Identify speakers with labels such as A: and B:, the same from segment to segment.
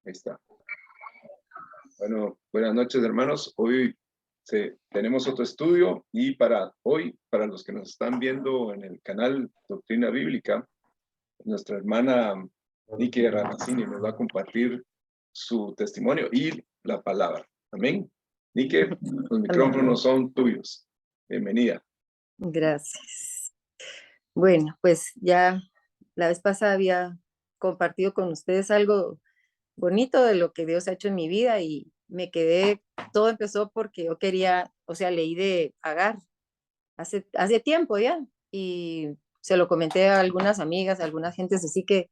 A: Ahí está. Bueno, buenas noches, hermanos. Hoy tenemos otro estudio y para hoy, para los que nos están viendo en el canal Doctrina Bíblica, nuestra hermana Nike Ramazzini nos va a compartir su testimonio y la palabra. Amén. Nike, los micrófonos son tuyos. Bienvenida.
B: Gracias. Bueno, pues ya la vez pasada había compartido con ustedes algo bonito de lo que Dios ha hecho en mi vida y me quedé, todo empezó porque yo quería, o sea, leí de Agar hace tiempo ya y se lo comenté a algunas amigas, a algunas gentes, así que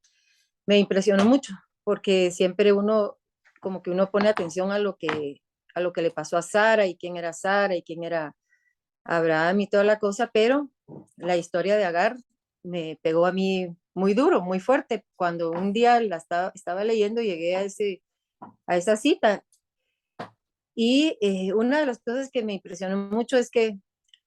B: me impresionó mucho porque siempre uno, como que uno pone atención a lo que le pasó a Sara y quién era Abraham y toda la cosa, pero la historia de Agar me pegó a mí muy duro, muy fuerte. Cuando un día estaba leyendo, llegué a esa cita y una de las cosas que me impresionó mucho es que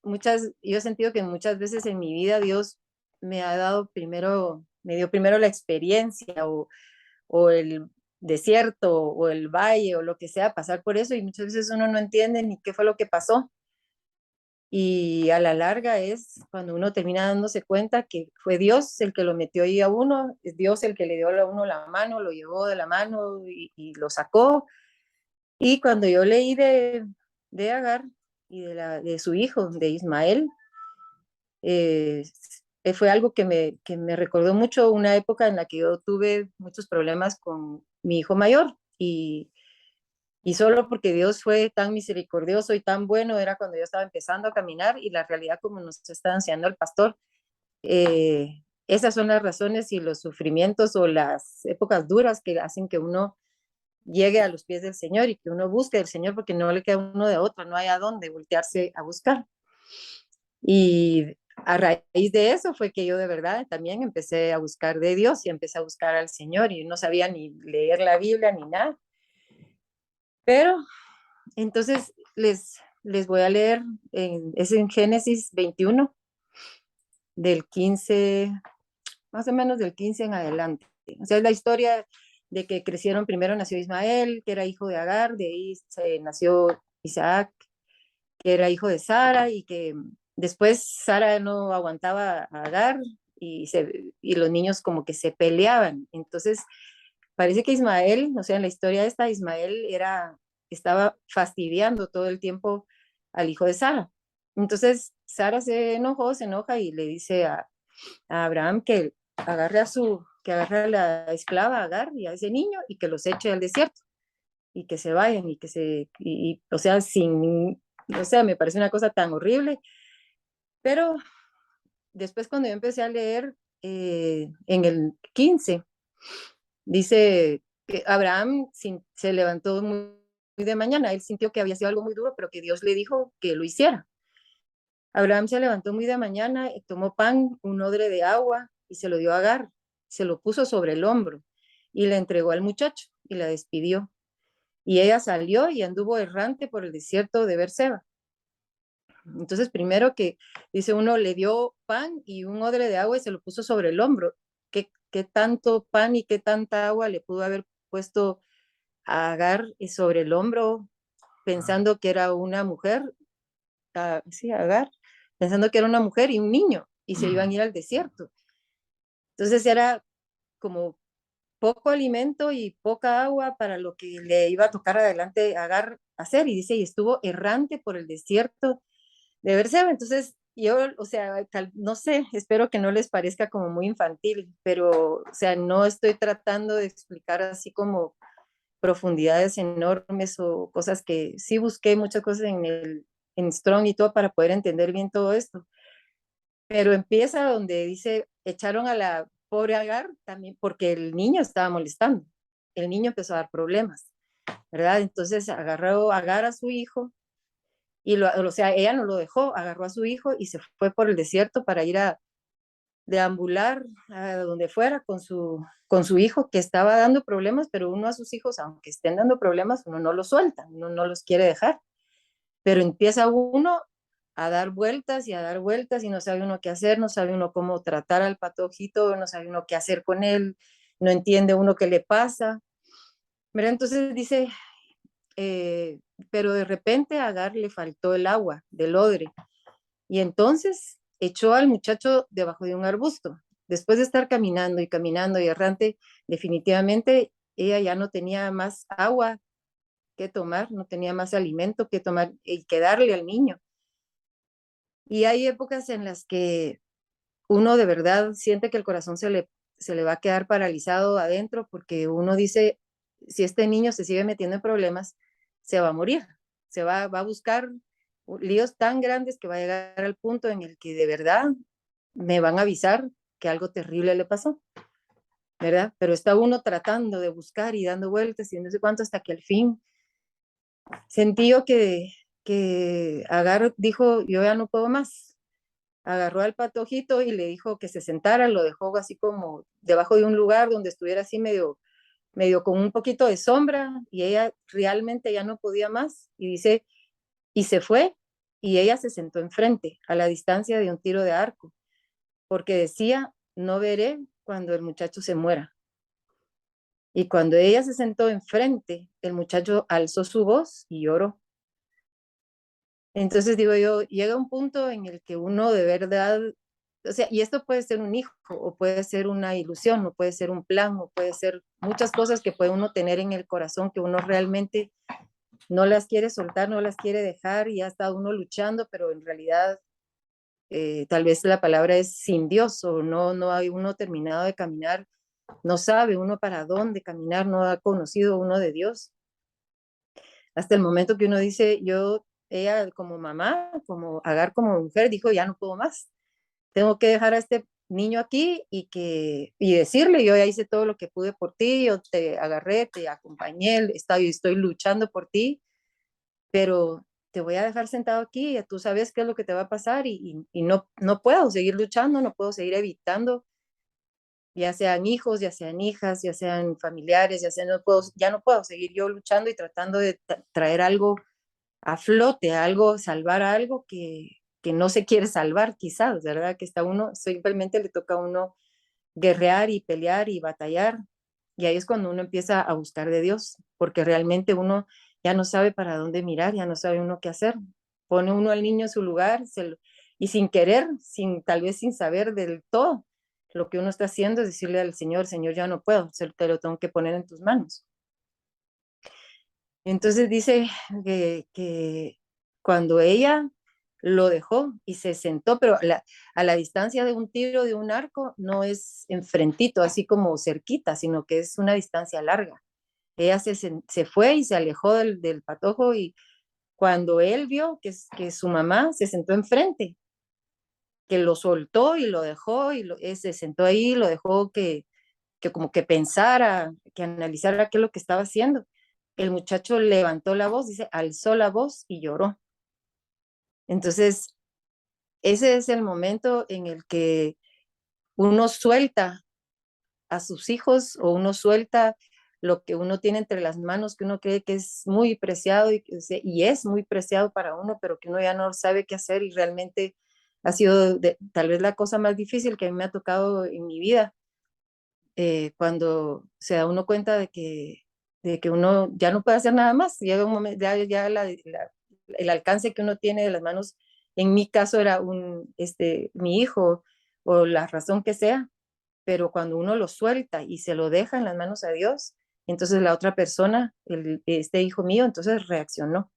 B: yo he sentido que muchas veces en mi vida Dios me dio primero la experiencia o el desierto o el valle o lo que sea, pasar por eso y muchas veces uno no entiende ni qué fue lo que pasó. Y a la larga es cuando uno termina dándose cuenta que fue Dios el que lo metió ahí a uno, es Dios el que le dio a uno la mano, lo llevó de la mano y lo sacó. Y cuando yo leí de Agar y de su hijo, de Ismael, eh, fue algo que me recordó mucho una época en la que yo tuve muchos problemas con mi hijo mayor y solo porque Dios fue tan misericordioso y tan bueno era cuando yo estaba empezando a caminar y la realidad como nos está enseñando el pastor, esas son las razones y los sufrimientos o las épocas duras que hacen que uno llegue a los pies del Señor y que uno busque al Señor porque no le queda uno de otro, no hay a dónde voltearse a buscar. Y a raíz de eso fue que yo de verdad también empecé a buscar de Dios y empecé a buscar al Señor y no sabía ni leer la Biblia ni nada. Pero entonces les voy a leer, es en Génesis 21, del 15, más o menos del 15 en adelante. O sea, es la historia de que crecieron, primero nació Ismael, que era hijo de Agar, de ahí nació Isaac, que era hijo de Sara, y que después Sara no aguantaba a Agar y los niños como que se peleaban. Entonces, parece que Ismael, o sea, en la historia esta, estaba fastidiando todo el tiempo al hijo de Sara. Entonces, Sara se enoja y le dice a Abraham que que agarre a la esclava Agar y a ese niño y que los eche al desierto y que se vayan o sea, o sea, me parece una cosa tan horrible, pero después cuando yo empecé a leer en el 15, dice que Abraham se levantó muy de mañana, él sintió que había sido algo muy duro, pero que Dios le dijo que lo hiciera. Abraham se levantó muy de mañana, tomó pan, un odre de agua y se lo dio a Agar, se lo puso sobre el hombro y le entregó al muchacho y la despidió. Y ella salió y anduvo errante por el desierto de Beerseba. Entonces, primero que dice uno, le dio pan y un odre de agua y se lo puso sobre el hombro. ¿Qué tanto pan y qué tanta agua le pudo haber puesto a Agar sobre el hombro pensando que era una mujer? Sí, Agar, pensando que era una mujer y un niño y se iban a ir al desierto. Entonces era como poco alimento y poca agua para lo que le iba a tocar adelante a Agar hacer. Y dice, y estuvo errante por el desierto de Beerseba. Entonces, yo, o sea, no sé, espero que no les parezca como muy infantil, pero, o sea, no estoy tratando de explicar así como profundidades enormes o cosas que sí busqué muchas cosas en Strong y todo para poder entender bien todo esto. Pero empieza donde dice, echaron a la pobre Agar también porque el niño estaba molestando. El niño empezó a dar problemas, ¿verdad? Entonces agarró a Agar a su hijo o sea, ella no lo dejó, agarró a su hijo y se fue por el desierto para ir a deambular a donde fuera con su hijo que estaba dando problemas, pero uno a sus hijos, aunque estén dando problemas, uno no los suelta, uno no los quiere dejar. Pero empieza uno a dar vueltas y a dar vueltas y no sabe uno qué hacer, no sabe uno cómo tratar al patojito, no sabe uno qué hacer con él, no entiende uno qué le pasa. ¿verdad? Entonces dice, pero de repente a Agar le faltó el agua del odre y entonces echó al muchacho debajo de un arbusto. Después de estar caminando y caminando y errante, definitivamente ella ya no tenía más agua que tomar, no tenía más alimento que tomar y que darle al niño. Y hay épocas en las que uno de verdad siente que el corazón se le va a quedar paralizado adentro porque uno dice, si este niño se sigue metiendo en problemas, se va a morir, va a buscar líos tan grandes que va a llegar al punto en el que de verdad me van a avisar que algo terrible le pasó, ¿verdad? Pero está uno tratando de buscar y dando vueltas y no sé cuánto hasta que al fin sentí yo que Agar dijo, yo ya no puedo más. Agarró al patojito y le dijo que se sentara, lo dejó así como debajo de un lugar donde estuviera así medio con un poquito de sombra y ella realmente ya no podía más y dice, y se fue y ella se sentó enfrente a la distancia de un tiro de arco porque decía, no veré cuando el muchacho se muera. Y cuando ella se sentó enfrente, el muchacho alzó su voz y lloró. Entonces digo yo, llega un punto en el que uno de verdad, o sea, y esto puede ser un hijo, o puede ser una ilusión, o puede ser un plan, o puede ser muchas cosas que puede uno tener en el corazón que uno realmente no las quiere soltar, no las quiere dejar, y ya está uno luchando, pero en realidad tal vez la palabra es sin Dios, o no hay uno terminado de caminar, no sabe uno para dónde caminar, no ha conocido uno de Dios. Hasta el momento que uno dice, ella como mamá, como Agar como mujer, dijo, ya no puedo más, tengo que dejar a este niño aquí y decirle, yo ya hice todo lo que pude por ti, yo te agarré, te acompañé, estoy luchando por ti, pero te voy a dejar sentado aquí, tú sabes qué es lo que te va a pasar y no puedo seguir luchando, no puedo seguir evitando, ya sean hijos, ya sean hijas, ya sean familiares, ya no puedo seguir yo luchando y tratando de traer algo a flote, algo, salvar algo que no se quiere salvar quizás, ¿verdad? Que está uno, simplemente le toca a uno guerrear y pelear y batallar. Y ahí es cuando uno empieza a buscar de Dios, porque realmente uno ya no sabe para dónde mirar, ya no sabe uno qué hacer. Pone uno al niño en su lugar y sin querer, tal vez sin saber del todo, lo que uno está haciendo es decirle al Señor, Señor, ya no puedo, te lo tengo que poner en tus manos. Entonces dice que cuando ella lo dejó y se sentó, pero a la distancia de un tiro de un arco no es enfrentito, así como cerquita, sino que es una distancia larga. Ella se fue y se alejó del patojo y cuando él vio que su mamá se sentó enfrente, que lo soltó y lo dejó y se sentó ahí, lo dejó que como que pensara, que analizara qué es lo que estaba haciendo. El muchacho levantó la voz, dice, alzó la voz y lloró. Entonces, ese es el momento en el que uno suelta a sus hijos o uno suelta lo que uno tiene entre las manos, que uno cree que es muy preciado y es muy preciado para uno, pero que uno ya no sabe qué hacer y realmente ha sido tal vez la cosa más difícil que a mí me ha tocado en mi vida, cuando se da uno cuenta de que uno ya no puede hacer nada más, llega un momento, el alcance que uno tiene de las manos, en mi caso era mi hijo o la razón que sea, pero cuando uno lo suelta y se lo deja en las manos a Dios, entonces la otra persona, este hijo mío, entonces reaccionó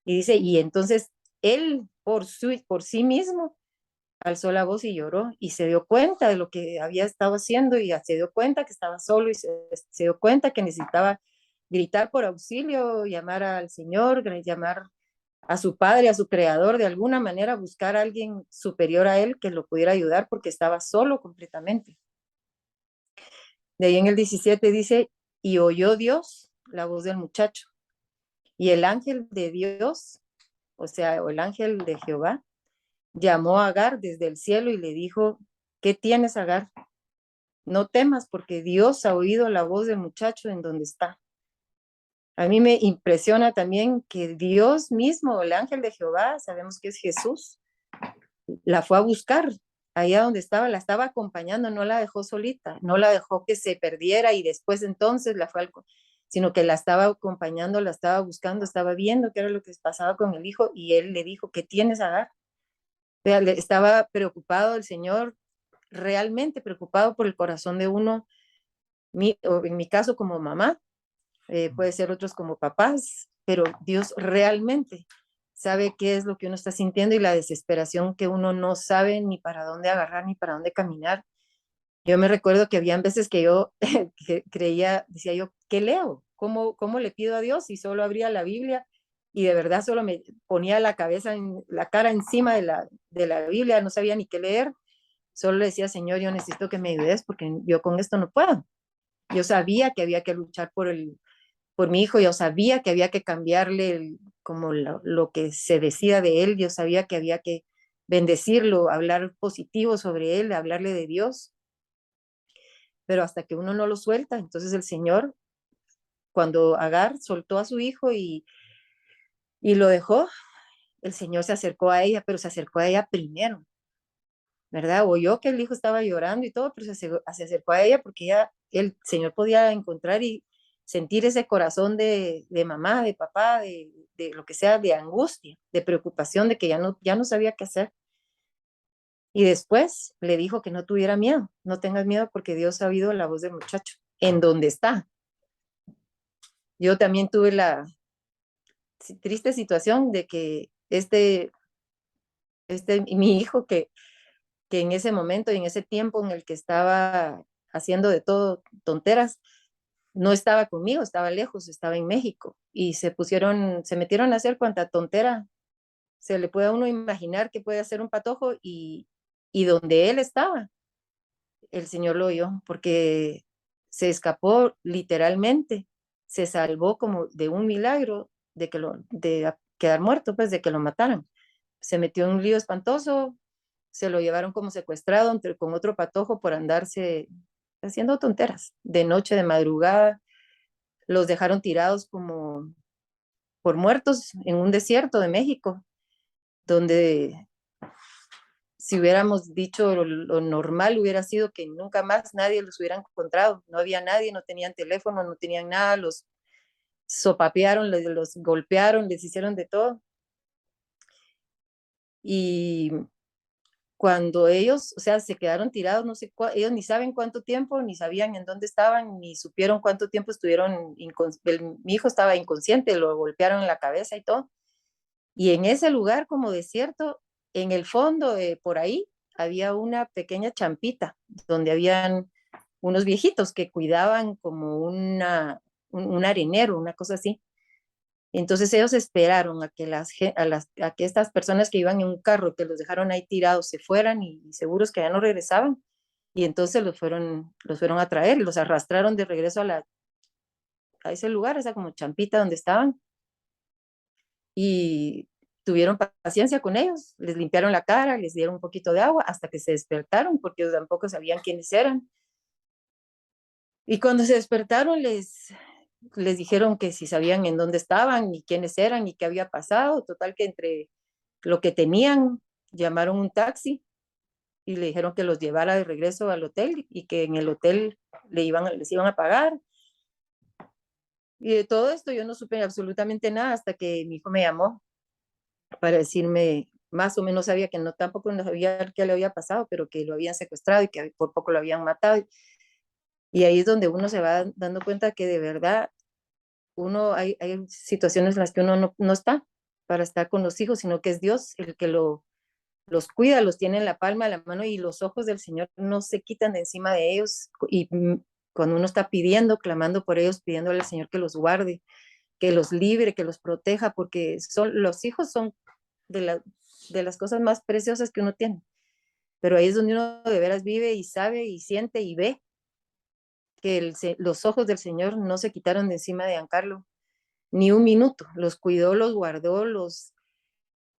B: y dice, y entonces él por sí mismo alzó la voz y lloró y se dio cuenta de lo que había estado haciendo y se dio cuenta que estaba solo y se dio cuenta que necesitaba gritar por auxilio, llamar al Señor, llamar a su padre, a su creador, de alguna manera buscar a alguien superior a él que lo pudiera ayudar porque estaba solo completamente. De ahí en el 17 dice, y oyó Dios la voz del muchacho y el ángel de Dios, o sea, el ángel de Jehová, llamó a Agar desde el cielo y le dijo, ¿qué tienes, Agar? No temas porque Dios ha oído la voz del muchacho en donde está. A mí me impresiona también que Dios mismo, el ángel de Jehová, sabemos que es Jesús, la fue a buscar allá donde estaba, la estaba acompañando, no la dejó solita, no la dejó que se perdiera y después entonces sino que la estaba acompañando, la estaba buscando, estaba viendo qué era lo que pasaba con el hijo, y él le dijo, ¿qué tienes, Agar? O sea, estaba preocupado el Señor, realmente preocupado por el corazón de uno, o en mi caso como mamá, puede ser otros como papás, pero Dios realmente sabe qué es lo que uno está sintiendo y la desesperación que uno no sabe ni para dónde agarrar ni para dónde caminar. Yo me recuerdo que habían veces que yo creía, decía yo, ¿qué leo? ¿Cómo le pido a Dios? Y solo abría la Biblia y de verdad solo me ponía la cabeza, la cara encima de la Biblia, no sabía ni qué leer. Solo le decía, Señor, yo necesito que me ayudes porque yo con esto no puedo. Yo sabía que había que luchar por mi hijo, yo sabía que había que cambiarle como lo que se decía de él, yo sabía que había que bendecirlo, hablar positivo sobre él, hablarle de Dios, pero hasta que uno no lo suelta, entonces el Señor, cuando Agar soltó a su hijo y lo dejó, el Señor se acercó a ella, pero se acercó a ella primero, ¿verdad? Oyó que el hijo estaba llorando y todo, pero se acercó a ella porque el Señor podía encontrar y sentir ese corazón de mamá, de papá, de lo que sea, de angustia, de preocupación, de que ya no sabía qué hacer. Y después le dijo que no tuviera miedo, no tengas miedo porque Dios ha oído la voz del muchacho, en donde está. Yo también tuve la triste situación de que mi hijo que en ese momento y en ese tiempo en el que estaba haciendo de todo tonteras, no estaba conmigo, estaba lejos, estaba en México y se metieron a hacer cuanta tontera se le puede a uno imaginar que puede hacer un patojo y donde él estaba, el Señor lo oyó porque se escapó literalmente, se salvó como de un milagro de quedar muerto, pues de que lo mataran. Se metió en un lío espantoso, se lo llevaron como secuestrado con otro patojo por andarse haciendo tonteras, de noche, de madrugada, los dejaron tirados como por muertos en un desierto de México, donde si hubiéramos dicho lo normal hubiera sido que nunca más nadie los hubiera encontrado, no había nadie, no tenían teléfono, no tenían nada, los sopapearon, los golpearon, les hicieron de todo. Y cuando ellos, o sea, se quedaron tirados, no sé, ellos ni saben cuánto tiempo, ni sabían en dónde estaban, ni supieron cuánto tiempo estuvieron, mi hijo estaba inconsciente, lo golpearon en la cabeza y todo. Y en ese lugar como desierto, en el fondo, por ahí, había una pequeña champita donde habían unos viejitos que cuidaban como un arenero, una cosa así. Entonces ellos esperaron a que estas personas que iban en un carro, que los dejaron ahí tirados, se fueran y seguros que ya no regresaban. Y entonces los fueron a traer y los arrastraron de regreso a ese lugar, esa como champita donde estaban. Y tuvieron paciencia con ellos, les limpiaron la cara, les dieron un poquito de agua hasta que se despertaron porque ellos tampoco sabían quiénes eran. Y cuando se despertaron les dijeron que si sabían en dónde estaban y quiénes eran y qué había pasado. Total que entre lo que tenían, llamaron un taxi y le dijeron que los llevara de regreso al hotel y que en el hotel les iban a pagar. Y de todo esto yo no supe absolutamente nada hasta que mi hijo me llamó para decirme, más o menos sabía que no, tampoco no sabía qué le había pasado, pero que lo habían secuestrado y que por poco lo habían matado. Y ahí es donde uno se va dando cuenta que de verdad hay situaciones en las que uno no está para estar con los hijos, sino que es Dios el que los cuida, los tiene en la palma de la mano y los ojos del Señor no se quitan de encima de ellos. Y cuando uno está pidiendo, clamando por ellos, pidiéndole al Señor que los guarde, que los libre, que los proteja, porque los hijos son de las cosas más preciosas que uno tiene. Pero ahí es donde uno de veras vive y sabe y siente y ve que los ojos del Señor no se quitaron de encima de Giancarlo ni un minuto. Los cuidó, los guardó,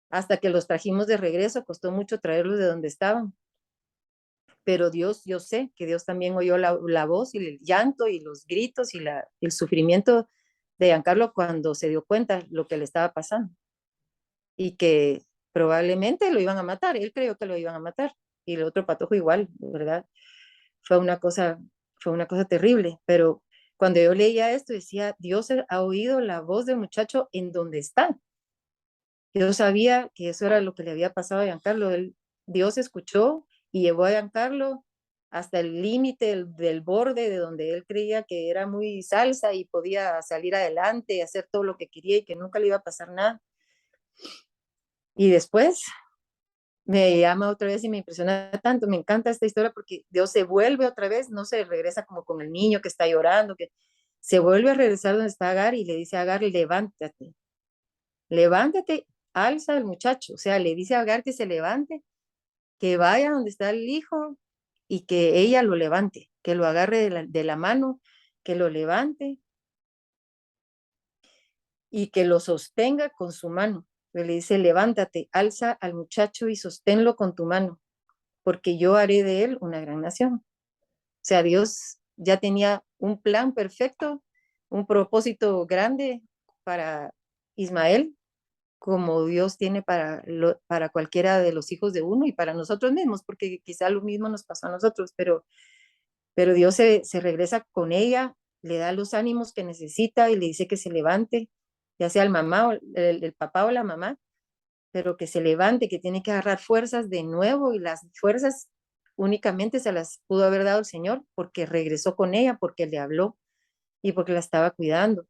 B: hasta que los trajimos de regreso. Costó mucho traerlos de donde estaban. Pero Dios, yo sé que Dios también oyó la voz y el llanto y los gritos y el sufrimiento de Giancarlo cuando se dio cuenta lo que le estaba pasando. Y que probablemente lo iban a matar. Él creyó que lo iban a matar. Y el otro patojo igual, ¿verdad? Fue una cosa, fue una cosa terrible, pero Cuando yo leía esto, decía, Dios ha oído la voz del muchacho en donde está. Yo sabía que eso era lo que le había pasado a Giancarlo. Dios escuchó y llevó a Giancarlo hasta el límite del borde de donde él creía que era muy salsa y podía salir adelante y hacer todo lo que quería y que nunca le iba a pasar nada. Y después me llama otra vez y me impresiona tanto, me encanta esta historia porque Dios se vuelve otra vez, no se regresa como con el niño que está llorando, que se vuelve a regresar donde está Agar y le dice a Agar, levántate, levántate, alza al muchacho, o sea, le dice a Agar que se levante, que vaya donde está el hijo y que ella lo levante, que lo agarre de la mano, que lo levante y que lo sostenga con su mano. Le dice, levántate, alza al muchacho y sosténlo con tu mano, porque yo haré de él una gran nación. O sea, Dios ya tenía un plan perfecto, un propósito grande para Ismael, como Dios tiene para cualquiera de los hijos de uno y para nosotros mismos, porque quizá lo mismo nos pasó a nosotros, pero Dios se regresa con ella, le da los ánimos que necesita y le dice que se levante, ya sea el mamá, el papá o la mamá, pero que se levante, que tiene que agarrar fuerzas de nuevo y las fuerzas únicamente se las pudo haber dado el Señor porque regresó con ella, porque le habló y porque la estaba cuidando.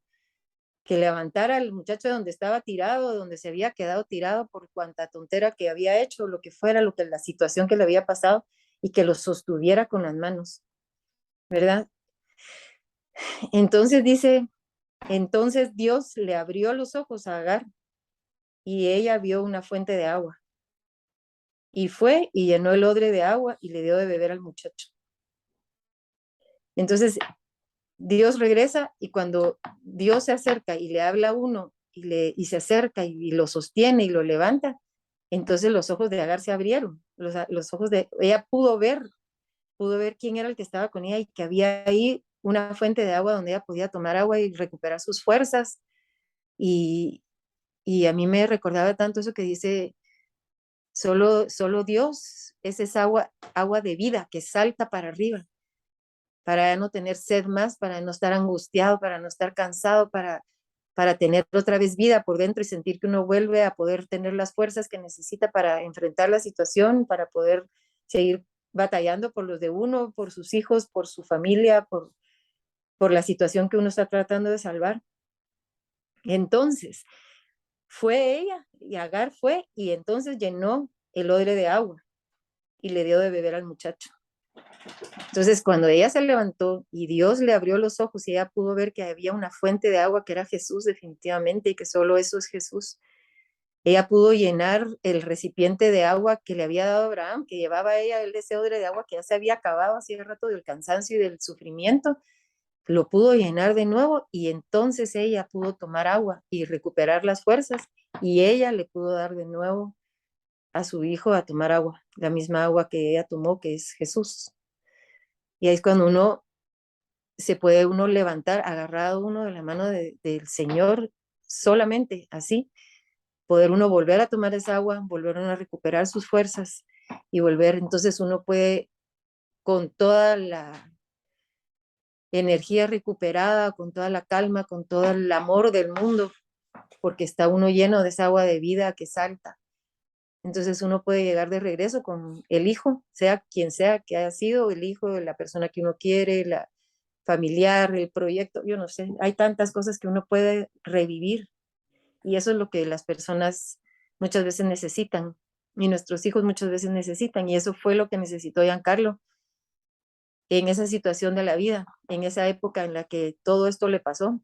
B: Que levantara al muchacho de donde estaba tirado, donde se había quedado tirado por cuanta tontera que había hecho, lo que fuera, la situación que le había pasado, y que lo sostuviera con las manos, ¿verdad? Entonces dice, entonces Dios le abrió los ojos a Agar y ella vio una fuente de agua. Y fue y llenó el odre de agua y le dio de beber al muchacho. Entonces Dios regresa y cuando Dios se acerca y le habla a uno y se acerca y lo sostiene y lo levanta, entonces los ojos de Agar se abrieron, los ojos de ella pudo ver quién era el que estaba con ella y que había ahí una fuente de agua donde ella podía tomar agua y recuperar sus fuerzas. Y, y a mí me recordaba tanto eso que dice, solo Dios es esa agua de vida que salta para arriba, para no tener sed más, para no estar angustiado, para no estar cansado, para tener otra vez vida por dentro y sentir que uno vuelve a poder tener las fuerzas que necesita para enfrentar la situación, para poder seguir batallando por los de uno, por sus hijos, por su familia, por la situación que uno está tratando de salvar. Entonces, fue ella y Agar fue y entonces llenó el odre de agua y le dio de beber al muchacho. Entonces, cuando ella se levantó y Dios le abrió los ojos y ella pudo ver que había una fuente de agua que era Jesús definitivamente y que solo eso es Jesús, ella pudo llenar el recipiente de agua que le había dado Abraham, que llevaba ella el ese odre de agua que ya se había acabado hacía rato del cansancio y del sufrimiento, lo pudo llenar de nuevo y entonces ella pudo tomar agua y recuperar las fuerzas y ella le pudo dar de nuevo a su hijo a tomar agua, la misma agua que ella tomó, que es Jesús. Y ahí es cuando se puede uno levantar agarrado uno de la mano del Señor, solamente así, poder uno volver a tomar esa agua, volver uno a recuperar sus fuerzas y volver, entonces uno puede con toda la energía recuperada, con toda la calma, con todo el amor del mundo, porque está uno lleno de esa agua de vida que salta. Entonces uno puede llegar de regreso con el hijo, sea quien sea que haya sido el hijo, la persona que uno quiere, la familiar, el proyecto, yo no sé, hay tantas cosas que uno puede revivir y eso es lo que las personas muchas veces necesitan y nuestros hijos muchas veces necesitan y eso fue lo que necesitó Giancarlo en esa situación de la vida, en esa época en la que todo esto le pasó.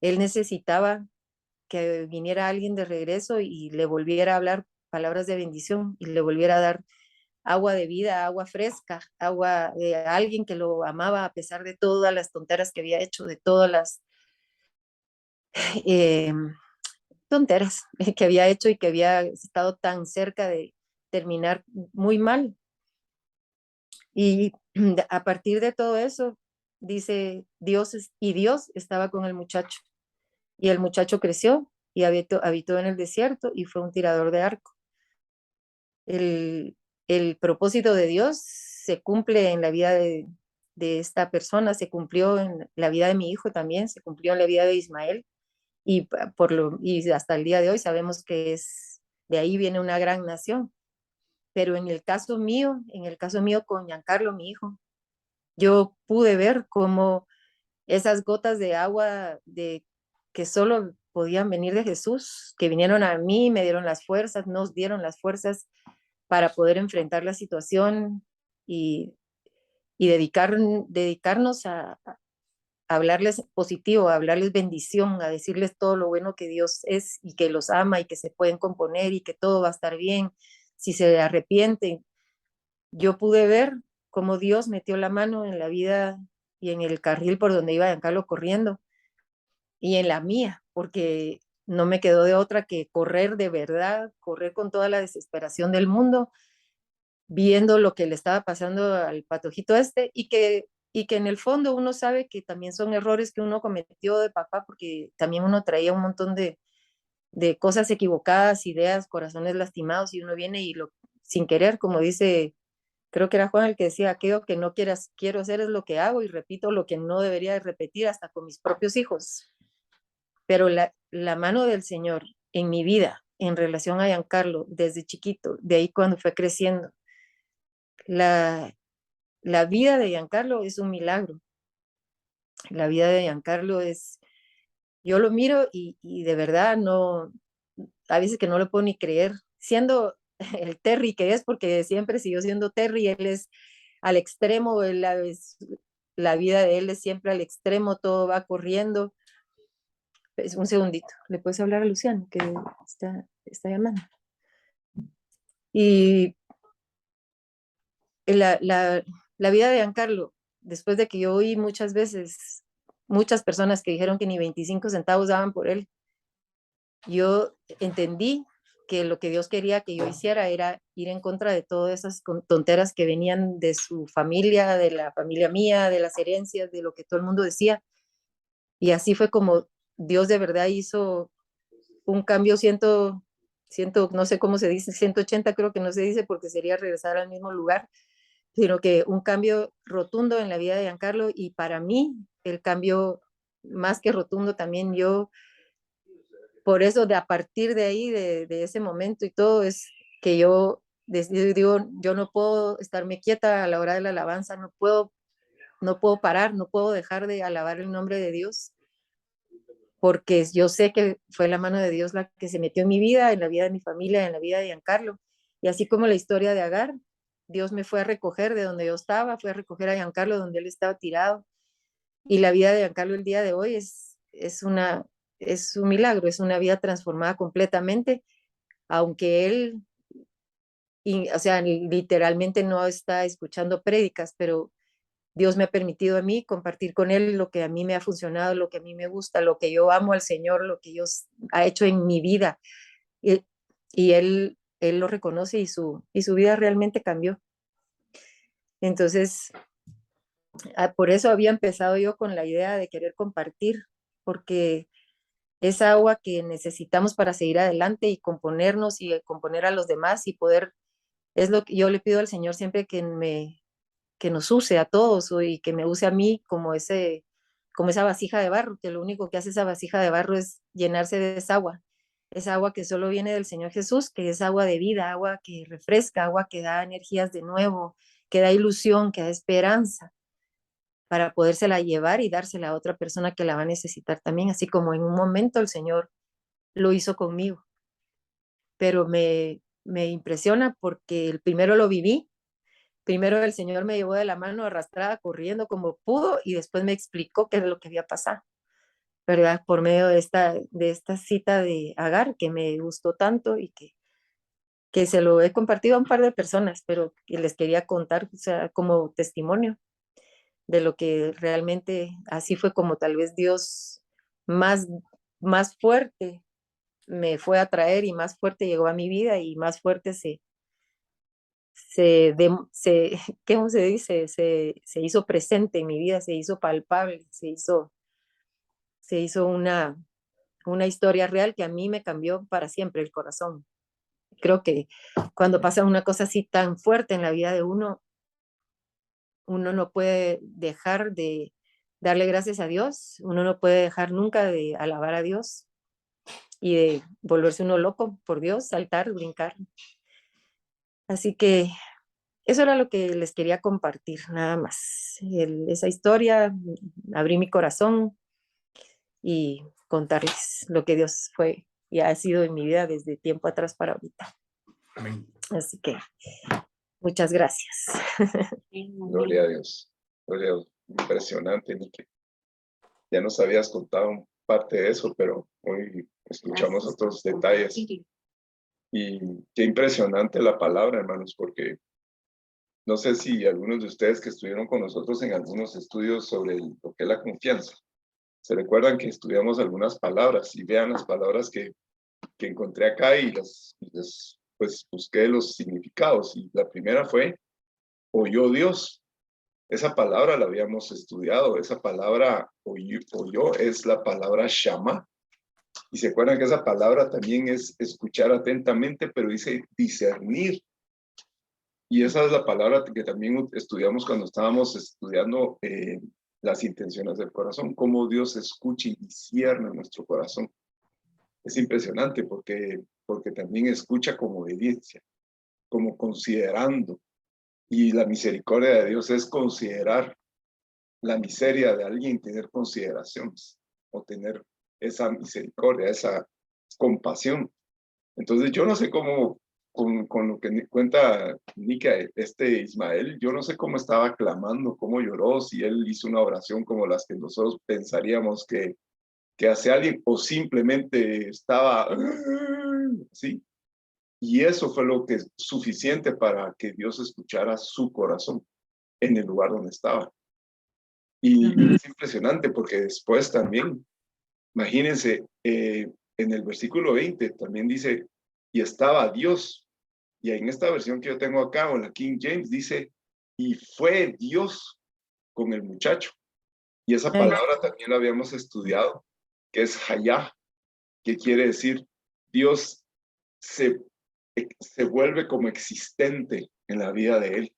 B: Él necesitaba que viniera alguien de regreso y le volviera a hablar palabras de bendición y le volviera a dar agua de vida, agua fresca, agua de alguien que lo amaba a pesar de todas las tonteras que había hecho, de todas las eh, tonteras que había hecho y que había estado tan cerca de terminar muy mal. Y a partir de todo eso, dice Dios estaba con el muchacho y el muchacho creció y habitó en el desierto y fue un tirador de arco. El propósito de Dios se cumple en la vida de esta persona se cumplió en la vida de mi hijo también, se cumplió en la vida de Ismael, y hasta el día de hoy sabemos que de ahí viene una gran nación. Pero en el caso mío con Giancarlo, mi hijo, yo pude ver cómo esas gotas de agua que solo podían venir de Jesús, que vinieron a mí, me dieron las fuerzas, nos dieron las fuerzas para poder enfrentar la situación y, y dedicarnos a hablarles positivo, a hablarles bendición, a decirles todo lo bueno que Dios es y que los ama y que se pueden componer y que todo va a estar bien si se arrepienten. Yo pude ver cómo Dios metió la mano en la vida y en el carril por donde iba Giancarlo corriendo y en la mía, porque no me quedó de otra que correr de verdad, correr con toda la desesperación del mundo, viendo lo que le estaba pasando al patojito y que en el fondo uno sabe que también son errores que uno cometió de papá, porque también uno traía un montón de cosas equivocadas, ideas, corazones lastimados, y uno viene y sin querer, como dice, creo que era Juan el que decía, aquello que no quiero hacer es lo que hago, y repito lo que no debería de repetir hasta con mis propios hijos. Pero la mano del Señor en mi vida, en relación a Giancarlo, desde chiquito, de ahí cuando fue creciendo, la, la vida de Giancarlo es un milagro. La vida de Giancarlo yo lo miro y de verdad no, a veces que no lo puedo ni creer, siendo el Terry que es, porque siempre siguió siendo Terry, él es al extremo, la vida de él es siempre al extremo, todo va corriendo. Un segundito, ¿le puedes hablar a Luciano que está llamando? Y la vida de Giancarlo, después de que yo oí muchas veces, muchas personas que dijeron que ni 25 centavos daban por él, yo entendí que lo que Dios quería que yo hiciera era ir en contra de todas esas tonteras que venían de su familia, de la familia mía, de las herencias, de lo que todo el mundo decía. Y así fue como Dios de verdad hizo un cambio no sé cómo se dice, 180 creo que no se dice porque sería regresar al mismo lugar, sino que un cambio rotundo en la vida de Giancarlo, y para mí el cambio más que rotundo también por eso a partir de ahí, de ese momento y todo, es que yo digo, yo no puedo estarme quieta a la hora de la alabanza, no puedo parar, no puedo dejar de alabar el nombre de Dios, porque yo sé que fue la mano de Dios la que se metió en mi vida, en la vida de mi familia, en la vida de Giancarlo. Y así como la historia de Agar, Dios me fue a recoger de donde yo estaba, fue a recoger a Giancarlo donde él estaba tirado. Y la vida de Giancarlo el día de hoy es un milagro, es una vida transformada completamente, aunque él, o sea, literalmente no está escuchando prédicas, pero Dios me ha permitido a mí compartir con él lo que a mí me ha funcionado, lo que a mí me gusta, lo que yo amo al Señor, lo que Dios ha hecho en mi vida. Y, y él lo reconoce, y su vida realmente cambió. Entonces, por eso había empezado yo con la idea de querer compartir, porque es agua que necesitamos para seguir adelante y componernos y componer a los demás y poder, es lo que yo le pido al Señor siempre, que nos use a todos, y que me use a mí como esa vasija de barro, que lo único que hace esa vasija de barro es llenarse de esa agua que solo viene del Señor Jesús, que es agua de vida, agua que refresca, agua que da energías de nuevo, que da ilusión, que da esperanza, para podérsela llevar y dársela a otra persona que la va a necesitar también, así como en un momento el Señor lo hizo conmigo. Pero me impresiona porque el primero lo viví. Primero el Señor me llevó de la mano arrastrada, corriendo como pudo, y después me explicó qué es lo que había pasado, ¿verdad? Por medio de esta cita de Agar, que me gustó tanto y que se lo he compartido a un par de personas, pero que les quería contar, o sea, como testimonio de lo que realmente así fue como tal vez Dios más, más fuerte me fue a traer, y más fuerte llegó a mi vida, y más fuerte se, de- se, ¿cómo se dice? Se hizo presente en mi vida, se hizo palpable, se hizo una historia real que a mí me cambió para siempre el corazón. Creo que cuando pasa una cosa así tan fuerte en la vida de uno, uno no puede dejar de darle gracias a Dios, uno no puede dejar nunca de alabar a Dios y de volverse uno loco por Dios, saltar, brincar. Así que eso era lo que les quería compartir, nada más. Esa historia, abrí mi corazón y contarles lo que Dios fue y ha sido en mi vida desde tiempo atrás para ahorita.
C: Amén.
B: Así que muchas gracias.
A: Gloria a Dios. Gloria a Dios. Impresionante, Nike. Ya nos habías contado parte de eso, pero hoy escuchamos otros detalles. Y qué impresionante la palabra, hermanos, porque no sé si algunos de ustedes que estuvieron con nosotros en algunos estudios sobre lo que es la confianza, se recuerdan que estudiamos algunas palabras y vean las palabras que encontré acá y pues busqué los significados. Y la primera fue, oyó Dios. Esa palabra la habíamos estudiado, esa palabra oyó es la palabra shama. Y se acuerdan que esa palabra también es escuchar atentamente, pero dice discernir. Y esa es la palabra que también estudiamos cuando estábamos estudiando las intenciones del corazón, cómo Dios escucha y discierne nuestro corazón. Es impresionante porque también escucha como obediencia, como considerando. Y la misericordia de Dios es considerar la miseria de alguien, tener consideraciones o tener esa misericordia, esa compasión. Entonces yo no sé cómo, con lo que cuenta Nika, Ismael, yo no sé cómo estaba clamando, cómo lloró, si él hizo una oración como las que nosotros pensaríamos que hace alguien, o simplemente estaba así. Y eso fue lo que es suficiente para que Dios escuchara su corazón en el lugar donde estaba. Y es impresionante porque después también, imagínense, en el versículo 20 también dice, y estaba Dios. Y en esta versión que yo tengo acá, o en la King James, dice, y fue Dios con el muchacho. Y esa palabra también la habíamos estudiado, que es Hayah, que quiere decir Dios se vuelve como existente en la vida de él.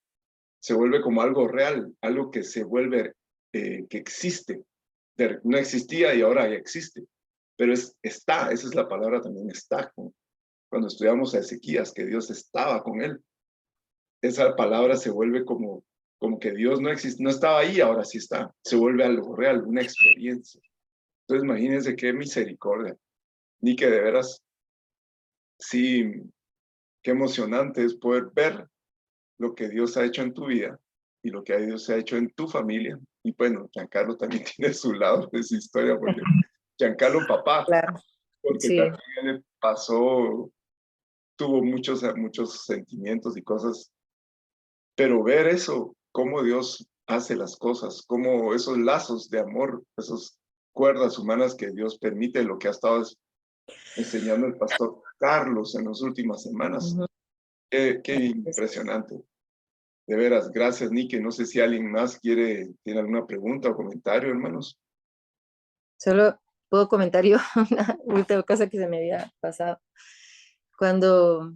A: Se vuelve como algo real, algo que se vuelve, que existe. No existía y ahora ya existe. Pero está, esa es la palabra también, está. Cuando estudiamos a Ezequías, que Dios estaba con él. Esa palabra se vuelve como que Dios no existe, no estaba ahí, ahora sí está. Se vuelve algo real, una experiencia. Entonces imagínense qué misericordia. Ni que de veras, sí, qué emocionante es poder ver lo que Dios ha hecho en tu vida y lo que Dios ha hecho en tu familia. Y bueno, Giancarlo también tiene su lado de su historia, porque Giancarlo papá,
B: Claro,
A: porque
B: sí.
A: también le pasó, tuvo muchos sentimientos y cosas, pero ver eso, cómo Dios hace las cosas, cómo esos lazos de amor, esas cuerdas humanas que Dios permite, lo que ha estado enseñando el pastor Carlos en las últimas semanas. Qué impresionante. De veras, gracias, Nike. No sé si alguien más tiene alguna pregunta o comentario, hermanos.
B: Solo puedo comentar yo una última cosa que se me había pasado. Cuando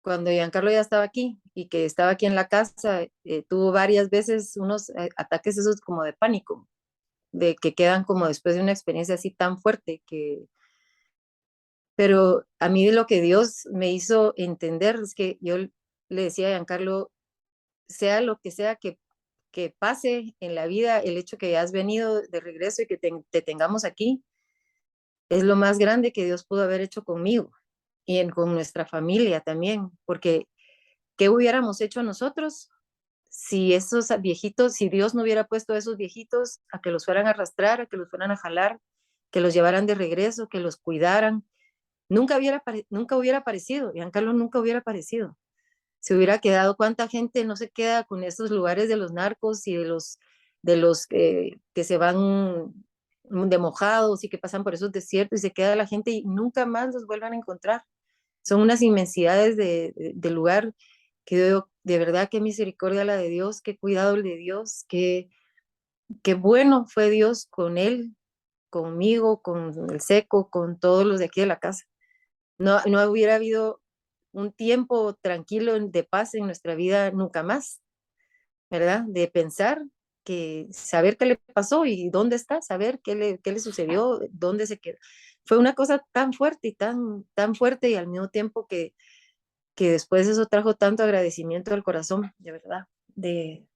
B: Giancarlo ya estaba aquí y que estaba aquí en la casa, tuvo varias veces unos ataques esos como de pánico, de que quedan como después de una experiencia así tan fuerte pero a mí lo que Dios me hizo entender es que yo le decía a Giancarlo, sea lo que sea que pase en la vida, el hecho que has venido de regreso y que te tengamos aquí, es lo más grande que Dios pudo haber hecho conmigo y con nuestra familia también, porque ¿qué hubiéramos hecho nosotros si esos viejitos, si Dios no hubiera puesto a esos viejitos a que los fueran a arrastrar, a que los fueran a jalar, que los llevaran de regreso, que los cuidaran? Nunca hubiera aparecido, Giancarlo nunca hubiera aparecido. Se hubiera quedado, ¿cuánta gente no se queda con esos lugares de los narcos y de los que se van de mojados y que pasan por esos desiertos y se queda la gente y nunca más los vuelvan a encontrar? Son unas inmensidades de lugar que yo, de verdad, qué misericordia la de Dios, qué cuidado el de Dios, qué bueno fue Dios con él, conmigo, con el Seco, con todos los de aquí de la casa. No hubiera habido un tiempo tranquilo de paz en nuestra vida nunca más. ¿verdad? De pensar, saber qué le pasó y dónde está, saber qué le sucedió, dónde se quedó. Fue una cosa tan fuerte y tan fuerte, y al mismo tiempo que después eso trajo tanto agradecimiento al corazón, de verdad, de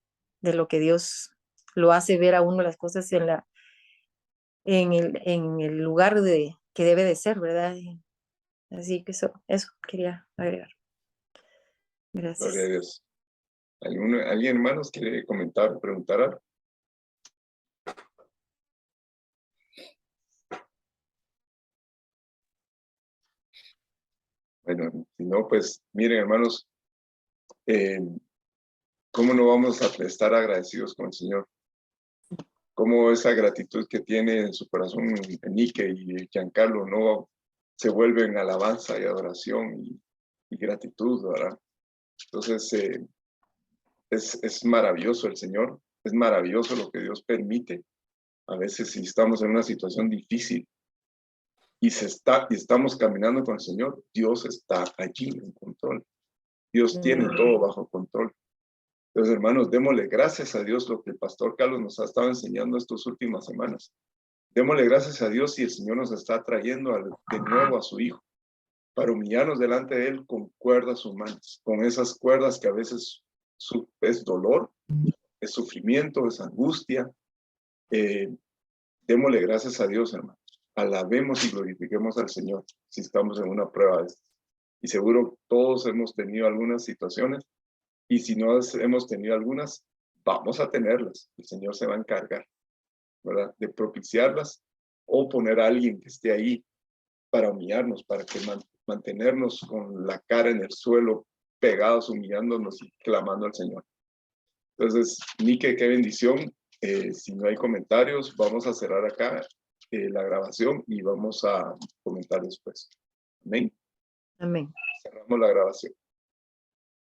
B: lo que Dios lo hace ver a uno las cosas en el lugar que debe de ser, ¿verdad? Así que eso quería agregar.
A: Gloria a
B: Gracias.
A: Dios. ¿Alguien, hermanos, quiere comentar o preguntar algo? Bueno, si no, pues miren, hermanos, ¿cómo no vamos a estar agradecidos con el Señor? ¿Cómo esa gratitud que tiene en su corazón Enrique y Giancarlo no se vuelve en alabanza y adoración y gratitud, ¿verdad? Entonces, es maravilloso el Señor, es maravilloso lo que Dios permite. A veces si estamos en una situación difícil y estamos caminando con el Señor, Dios está allí en control. Dios tiene todo bajo control. Entonces, hermanos, démosle gracias a Dios lo que el pastor Carlos nos ha estado enseñando estas últimas semanas. Démosle gracias a Dios si el Señor nos está trayendo de nuevo a su Hijo para humillarnos delante de Él con cuerdas humanas, con esas cuerdas que a veces es dolor, es sufrimiento, es angustia. Démosle gracias a Dios, hermanos. Alabemos y glorifiquemos al Señor si estamos en una prueba de estas. Y seguro todos hemos tenido algunas situaciones, y si no hemos tenido algunas, vamos a tenerlas. El Señor se va a encargar, ¿verdad?, de propiciarlas, o poner a alguien que esté ahí para humillarnos, para que mantenernos con la cara en el suelo, pegados, humillándonos y clamando al Señor. Entonces, Nike, qué bendición. Si no hay comentarios, vamos a cerrar acá la grabación y vamos a comentar después. Amén.
B: Amén.
A: Cerramos la grabación.